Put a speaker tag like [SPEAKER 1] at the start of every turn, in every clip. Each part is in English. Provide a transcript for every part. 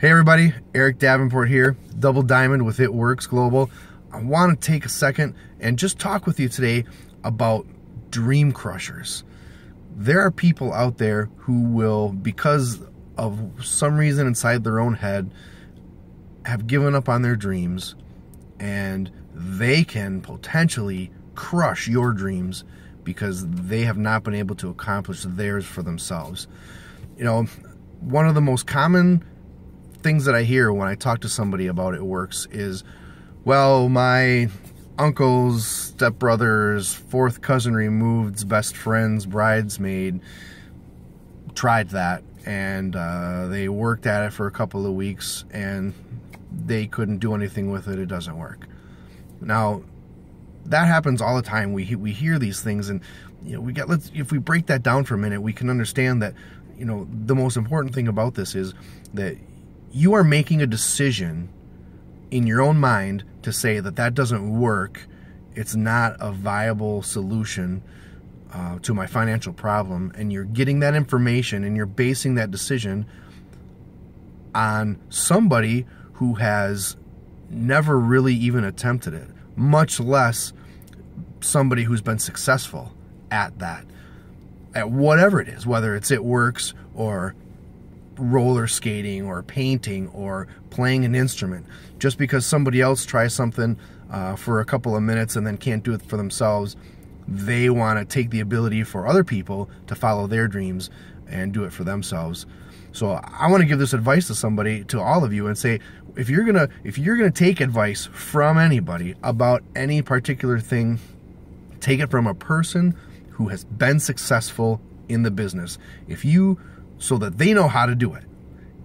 [SPEAKER 1] Hey everybody, Eric Davenport here, Double Diamond with It Works Global. I want to take a second and just talk with you today about dream crushers. There are people out there who will, because of some reason inside their own head, have given up on their dreams, and they can potentially crush your dreams because they have not been able to accomplish theirs for themselves. You know, one of the most common things that I hear when I talk to somebody about It Works is, well, my uncle's stepbrother's fourth cousin removed's best friend's bridesmaid tried that, and they worked at it for a couple of weeks and they couldn't do anything with it. It doesn't work. Now, that happens all the time. We hear these things, and you know, if we break that down for a minute, we can understand that, you know, the most important thing about this is that you are making a decision in your own mind to say that that doesn't work. It's not a viable solution to my financial problem, and you're getting that information and you're basing that decision on somebody who has never really even attempted it, much less somebody who's been successful at that, at whatever it is, whether it's It Works or roller skating or painting or playing an instrument. Just because somebody else tries something for a couple of minutes and then can't do it for themselves, they want to take the ability for other people to follow their dreams and do it for themselves. So I want to give this advice to somebody, to all of you, and say, if you're gonna take advice from anybody about any particular thing, take it from a person who has been successful in the business. So that they know how to do it.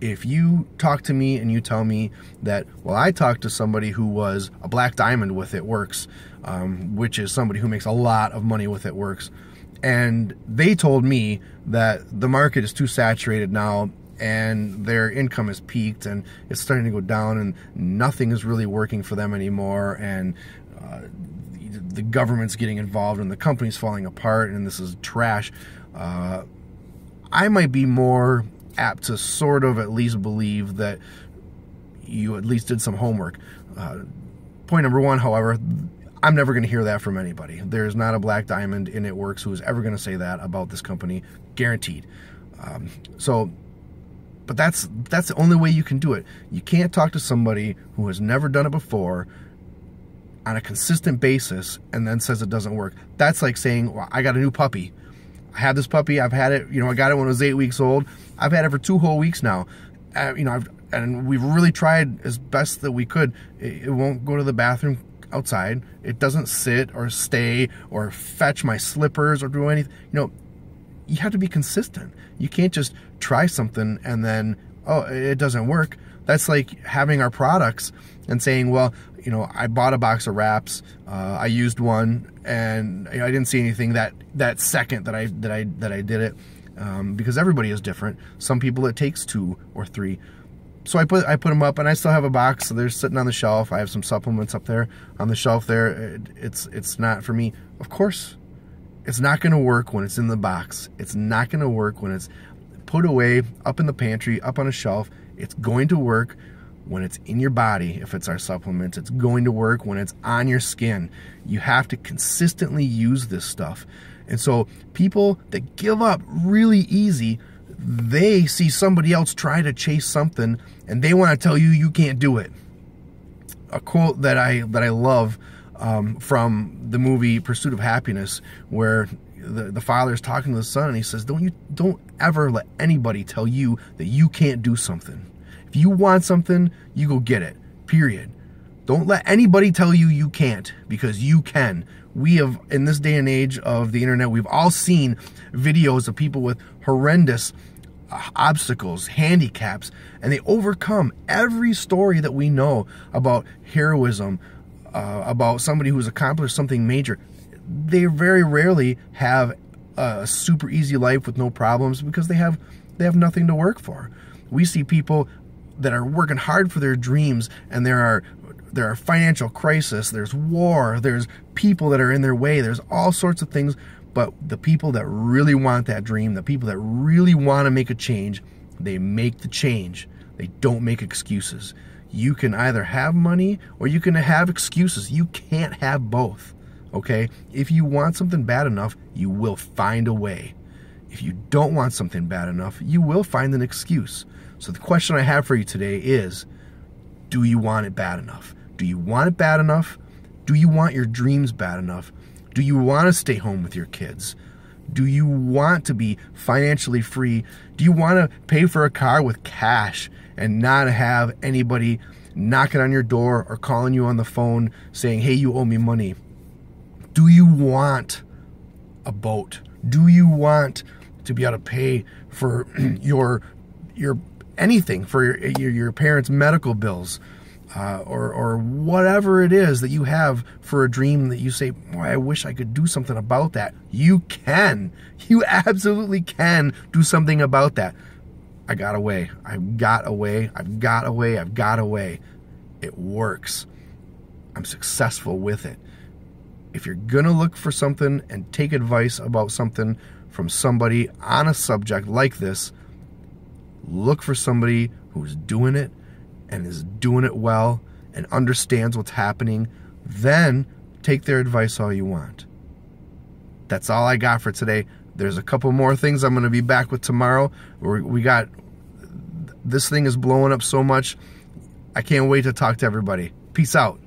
[SPEAKER 1] If you talk to me and you tell me that, well, I talked to somebody who was a black diamond with It Works, which is somebody who makes a lot of money with It Works, and they told me that the market is too saturated now and their income has peaked and it's starting to go down and nothing is really working for them anymore, and the government's getting involved and the company's falling apart and this is trash. I might be more apt to sort of at least believe that you at least did some homework. Point number one, however, I'm never going to hear that from anybody. There's not a black diamond in It Works who is ever going to say that about this company, guaranteed. But that's the only way you can do it. You can't talk to somebody who has never done it before on a consistent basis and then says it doesn't work. That's like saying, well, I got a new puppy. I had this puppy. I've had it. You know, I got it when it was 8 weeks old. I've had it for 2 whole weeks now. You know, and we've really tried as best that we could. It won't go to the bathroom outside. It doesn't sit or stay or fetch my slippers or do anything. You know, you have to be consistent. You can't just try something and then, oh, it doesn't work. That's like having our products and saying, well, you know, I bought a box of wraps. I used one, and I didn't see anything that second that I did it, because everybody is different. Some people it takes 2 or 3. So I put them up, and I still have a box. So they're sitting on the shelf. I have some supplements up there on the shelf there. It's not for me. Of course, it's not going to work when it's in the box. It's not going to work when it's put away up in the pantry, up on a shelf. It's going to work when it's in your body. If it's our supplements, it's going to work when it's on your skin. You have to consistently use this stuff. And so people that give up really easy, they see somebody else try to chase something and they want to tell you you can't do it. A quote that I love from the movie Pursuit of Happiness, where the father's talking to the son and he says, don't ever let anybody tell you that you can't do something. If you want something, you go get it, period. Don't let anybody tell you you can't, because you can. We have, in this day and age of the internet, we've all seen videos of people with horrendous obstacles, handicaps, and they overcome. Every story that we know about heroism, about somebody who's accomplished something major, they very rarely have a super easy life with no problems because they have nothing to work for. We see people that are working hard for their dreams, and there are financial crisis, there's war, there's people that are in their way, there's all sorts of things. But the people that really want that dream, the people that really want to make a change, they make the change. They don't make excuses. You can either have money or you can have excuses. You can't have both, okay? If you want something bad enough, you will find a way. If you don't want something bad enough, you will find an excuse. So the question I have for you today is, do you want it bad enough? Do you want it bad enough? Do you want your dreams bad enough? Do you want to stay home with your kids? Do you want to be financially free? Do you want to pay for a car with cash and not have anybody knocking on your door or calling you on the phone saying, hey, you owe me money? Do you want a boat? Do you want to be able to pay for your anything, for your parents' medical bills, or whatever it is that you have for a dream that you say, boy, I wish I could do something about that? You can. You absolutely can do something about that. I got a way. I've got a way. I've got a way. I've got a way. It works. I'm successful with it. If you're going to look for something and take advice about something from somebody on a subject like this, look for somebody who's doing it and is doing it well and understands what's happening. Then take their advice all you want. That's all I got for today. There's a couple more things I'm going to be back with tomorrow. This thing is blowing up so much. I can't wait to talk to everybody. Peace out.